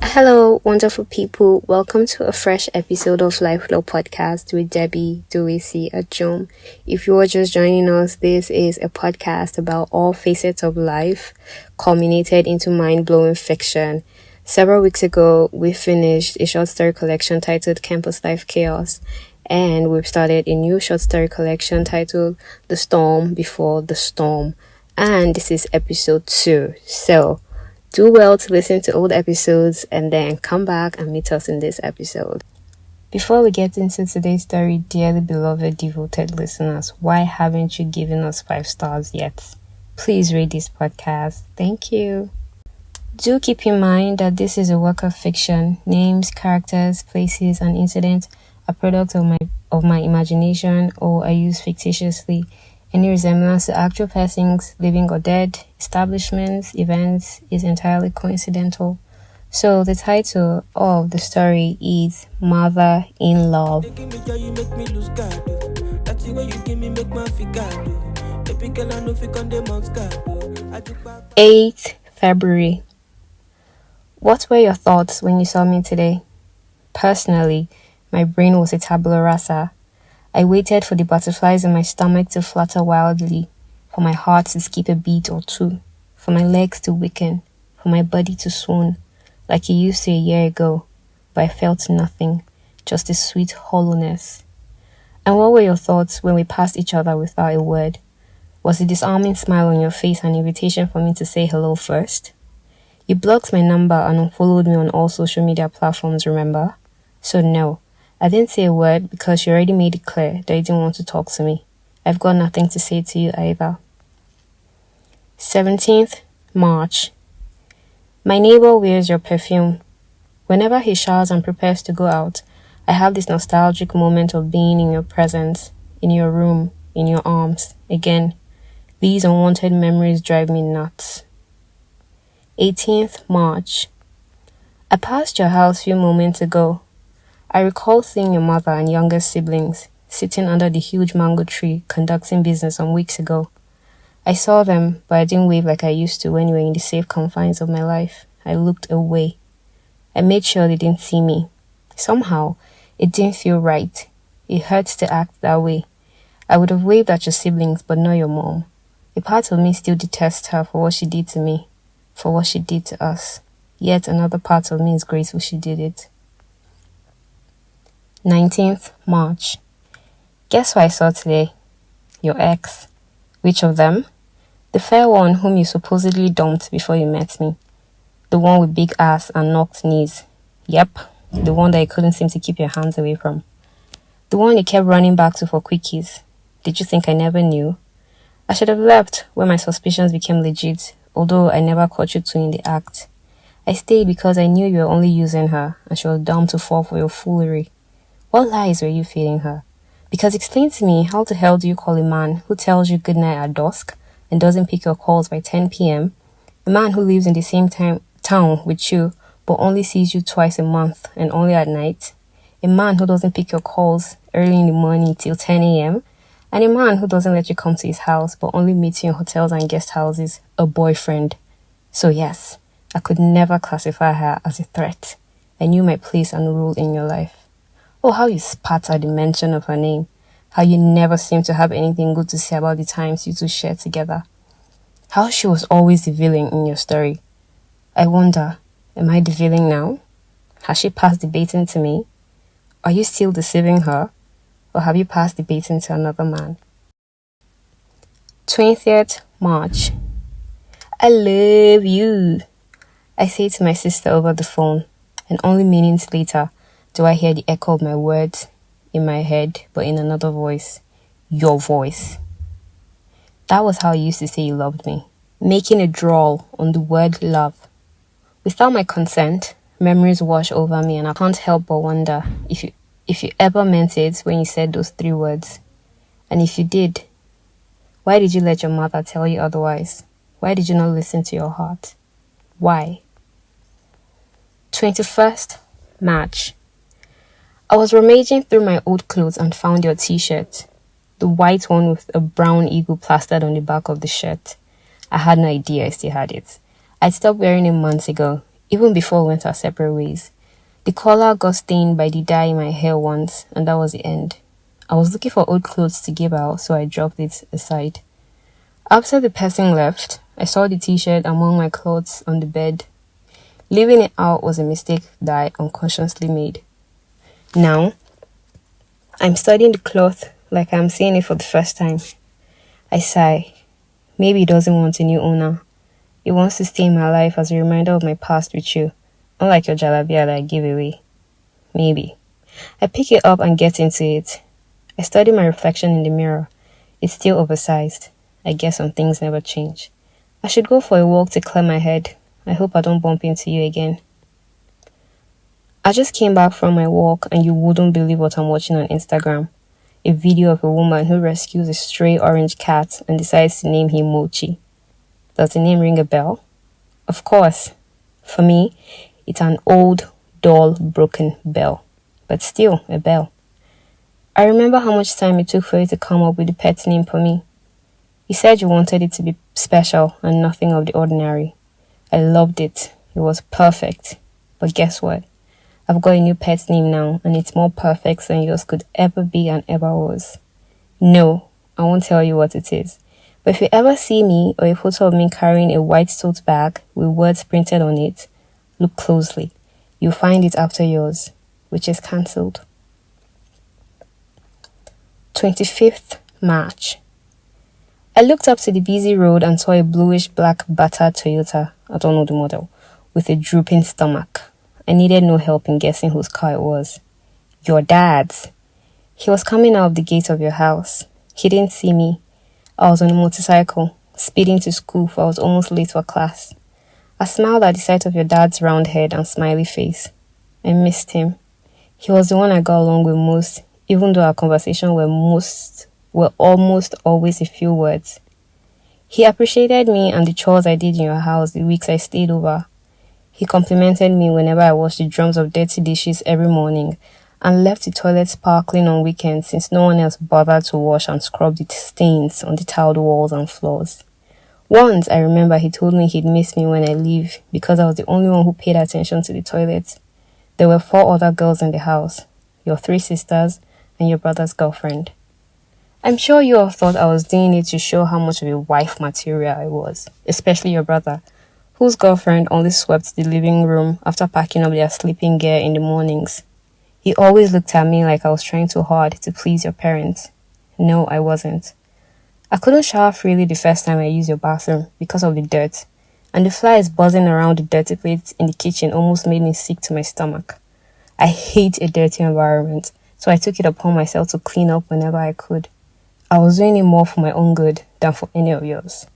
Hello, wonderful people. Welcome to a fresh episode of Life Flow Podcast with Debbie Duisi Ajum. If you are just joining us, this is a podcast about all facets of life, culminated into mind-blowing fiction. Several weeks ago, we finished a short story collection titled Campus Life Chaos, and we've started a new short story collection titled The Storm Before the Storm. And this is episode 2. So, do well to listen to old episodes and then come back and meet us in this episode. Before we get into today's story, dearly beloved devoted listeners, why haven't you given us 5 stars yet? Please rate this podcast. Thank you. Do keep in mind that this is a work of fiction. Names, characters, places, and incidents are products of my imagination or are used fictitiously. Any resemblance to actual persons, living or dead, establishments, events is entirely coincidental. So the title of the story is Mother in Love. 8th February. What were your thoughts when you saw me today? Personally, my brain was a tabula rasa. I waited for the butterflies in my stomach to flutter wildly, for my heart to skip a beat or two, for my legs to weaken, for my body to swoon, like it used to a year ago, but I felt nothing, just a sweet hollowness. And what were your thoughts when we passed each other without a word? Was the disarming smile on your face an invitation for me to say hello first? You blocked my number and unfollowed me on all social media platforms, remember? So no. I didn't say a word because you already made it clear that you didn't want to talk to me. I've got nothing to say to you either. 17th March. My neighbor wears your perfume. Whenever he showers and prepares to go out, I have this nostalgic moment of being in your presence, in your room, in your arms. Again, these unwanted memories drive me nuts. 18th March. I passed your house a few moments ago. I recall seeing your mother and younger siblings sitting under the huge mango tree conducting business some weeks ago. I saw them, but I didn't wave like I used to when you were in the safe confines of my life. I looked away. I made sure they didn't see me. Somehow, it didn't feel right. It hurts to act that way. I would have waved at your siblings, but not your mom. A part of me still detests her for what she did to me, for what she did to us. Yet another part of me is grateful she did it. 19th March. Guess who I saw today? Your ex. Which of them? The fair one whom you supposedly dumped before you met me. The one with big ass and knocked knees. Yep, the one that you couldn't seem to keep your hands away from. The one you kept running back to for quickies. Did you think I never knew? I should have left when my suspicions became legit, although I never caught you two in the act. I stayed because I knew you were only using her and she was dumb to fall for your foolery. What lies were you feeding her? Because explain to me, how the hell do you call a man who tells you goodnight at dusk and doesn't pick your calls by 10 p.m.? A man who lives in the same town with you but only sees you twice a month and only at night? A man who doesn't pick your calls early in the morning till 10 a.m.? And a man who doesn't let you come to his house but only meets you in hotels and guest houses? A boyfriend. So yes, I could never classify her as a threat. I knew my place and role in your life. Oh, how you spat at the mention of her name. How you never seem to have anything good to say about the times you two shared together. How she was always the villain in your story. I wonder, am I the villain now? Has she passed the baton to me? Are you still deceiving her? Or have you passed the baton to another man? 20th March. I love you. I say to my sister over the phone, and only minutes later, do I hear the echo of my words in my head, but in another voice? Your voice. That was how you used to say you loved me, making a drawl on the word love. Without my consent, memories wash over me and I can't help but wonder if you ever meant it when you said those 3 words. And if you did, why did you let your mother tell you otherwise? Why did you not listen to your heart? Why? 21st March. I was rummaging through my old clothes and found your t-shirt. The white one with a brown eagle plastered on the back of the shirt. I had no idea I still had it. I stopped wearing it months ago, even before we went our separate ways. The collar got stained by the dye in my hair once, and that was the end. I was looking for old clothes to give out, so I dropped it aside. After the person left, I saw the t-shirt among my clothes on the bed. Leaving it out was a mistake that I unconsciously made. Now, I'm studying the cloth like I'm seeing it for the first time. I sigh. Maybe he doesn't want a new owner. He wants to stay in my life as a reminder of my past with you, unlike your jalabia that I gave away. Maybe. I pick it up and get into it. I study my reflection in the mirror. It's still oversized. I guess some things never change. I should go for a walk to clear my head. I hope I don't bump into you again. I just came back from my walk and you wouldn't believe what I'm watching on Instagram. A video of a woman who rescues a stray orange cat and decides to name him Mochi. Does the name ring a bell? Of course. For me, it's an old, dull, broken bell. But still, a bell. I remember how much time it took for you to come up with the pet name for me. You said you wanted it to be special and nothing of the ordinary. I loved it. It was perfect. But guess what? I've got a new pet name now, and it's more perfect than yours could ever be and ever was. No, I won't tell you what it is. But if you ever see me or a photo of me carrying a white tote bag with words printed on it, look closely. You'll find it after yours, which is cancelled. 25th March. I looked up to the busy road and saw a bluish-black battered Toyota, I don't know the model, with a drooping stomach. I needed no help in guessing whose car it was. Your dad's. He was coming out of the gate of your house. He didn't see me. I was on a motorcycle, speeding to school for I was almost late for class. I smiled at the sight of your dad's round head and smiley face. I missed him. He was the one I got along with most, even though our conversations were almost always a few words. He appreciated me and the chores I did in your house the weeks I stayed over. He complimented me whenever I washed the drums of dirty dishes every morning and left the toilet sparkling on weekends since no one else bothered to wash and scrub the stains on the tiled walls and floors. Once, I remember he told me he'd miss me when I leave because I was the only one who paid attention to the toilet. There were 4 other girls in the house, your 3 sisters and your brother's girlfriend. I'm sure you all thought I was doing it to show how much of a wife material I was, especially your brother, whose girlfriend only swept the living room after packing up their sleeping gear in the mornings. He always looked at me like I was trying too hard to please your parents. No, I wasn't. I couldn't shower freely the first time I used your bathroom because of the dirt, and the flies buzzing around the dirty plates in the kitchen almost made me sick to my stomach. I hate a dirty environment, so I took it upon myself to clean up whenever I could. I was doing it more for my own good than for any of yours.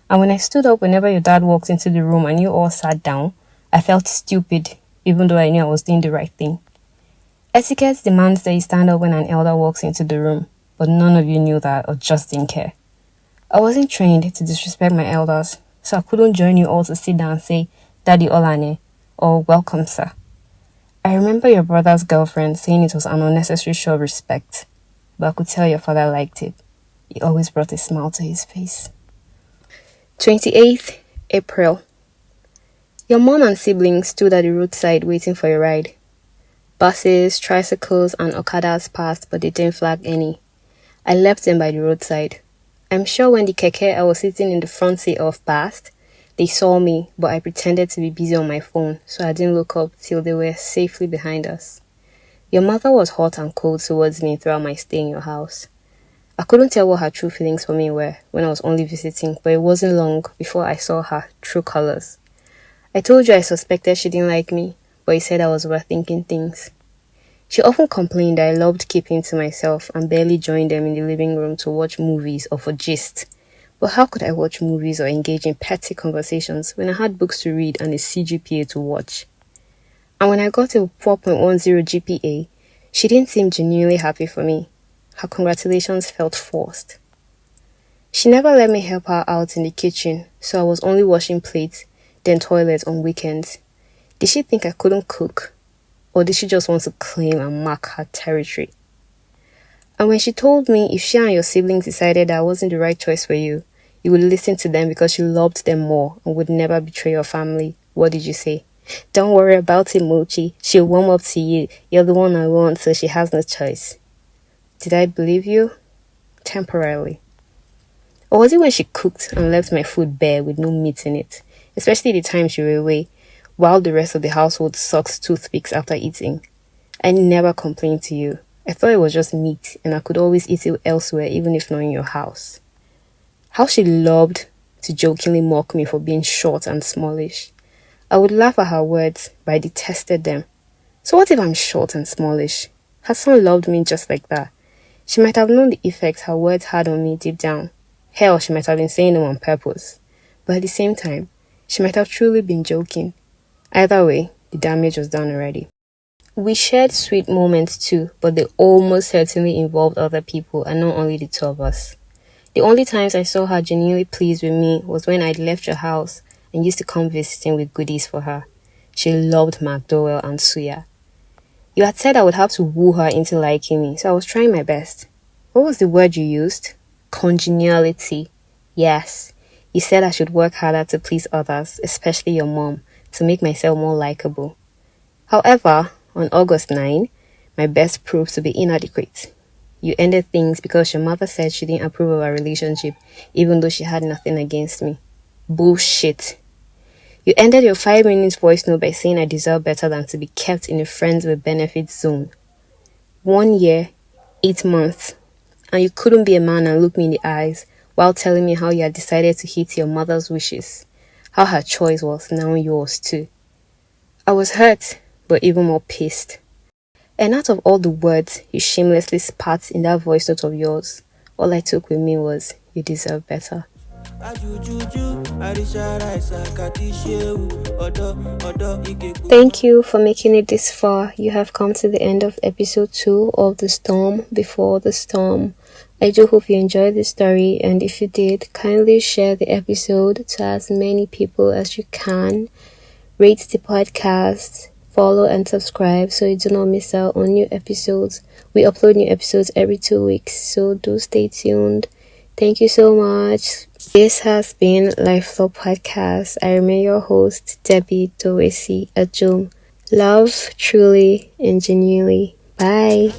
And when I stood up whenever your dad walked into the room and you all sat down, I felt stupid, even though I knew I was doing the right thing. Etiquette demands that you stand up when an elder walks into the room, but none of you knew that or just didn't care. I wasn't trained to disrespect my elders, so I couldn't join you all to sit down and say, Daddy Olane, or Welcome, sir. I remember your brother's girlfriend saying it was an unnecessary show of respect, but I could tell your father liked it. He always brought a smile to his face. 28th April. Your mom and siblings stood at the roadside waiting for your ride. Buses, tricycles, and Okadas passed, but they didn't flag any. I left them by the roadside. I'm sure when the keke I was sitting in the front seat of passed, they saw me, but I pretended to be busy on my phone, so I didn't look up till they were safely behind us. Your mother was hot and cold towards me throughout my stay in your house. I couldn't tell what her true feelings for me were when I was only visiting, but it wasn't long before I saw her true colors. I told you I suspected she didn't like me, but you said I was overthinking things. She often complained that I loved keeping to myself and barely joined them in the living room to watch movies or for gist. But how could I watch movies or engage in petty conversations when I had books to read and a CGPA to watch? And when I got a 4.10 GPA, she didn't seem genuinely happy for me. Her congratulations felt forced. She never let me help her out in the kitchen, so I was only washing plates, then toilets on weekends. Did she think I couldn't cook? Or did she just want to claim and mark her territory? And when she told me if she and your siblings decided that I wasn't the right choice for you, You would listen to them because you loved them more and would never betray your family. What did you say? Don't worry about it, Mochi. She'll warm up to you. You're the one I want, so she has no choice. Did I believe you? Temporarily. Or was it when she cooked and left my food bare with no meat in it? Especially the times you were away, while the rest of the household sucks toothpicks after eating. I never complained to you. I thought it was just meat and I could always eat it elsewhere even if not in your house. How she loved to jokingly mock me for being short and smallish. I would laugh at her words, but I detested them. So what if I'm short and smallish? Her son loved me just like that. She might have known the effect her words had on me deep down. Hell, she might have been saying them on purpose. But at the same time, she might have truly been joking. Either way, the damage was done already. We shared sweet moments too, but they almost certainly involved other people and not only the two of us. The only times I saw her genuinely pleased with me was when I'd left your house and used to come visiting with goodies for her. She loved McDowell and Suya. You had said I would have to woo her into liking me, so I was trying my best. What was the word you used? Congeniality. Yes. You said I should work harder to please others, especially your mom, to make myself more likable. However, on August 9, my best proved to be inadequate. You ended things because your mother said she didn't approve of our relationship, even though she had nothing against me. Bullshit. You ended your 5 minutes voice note by saying I deserve better than to be kept in a friends with benefits zone. 1 year, 8 months, and you couldn't be a man and look me in the eyes while telling me how you had decided to hit your mother's wishes, how her choice was now yours too. I was hurt, but even more pissed. And out of all the words you shamelessly spat in that voice note of yours, all I took with me was, you deserve better. Thank you for making it this far. You have come to the end of episode 2 of The Storm Before the Storm. I do hope you enjoyed the story, and if you did, kindly share the episode to as many people as you can. Rate the podcast, follow and subscribe so you do not miss out on new episodes. We upload new episodes every 2 weeks, so do stay tuned. Thank you so much. This has been Life Law Podcast. I remain your host, Debbie Dowesi Ajum. Love, truly and genuinely. Bye.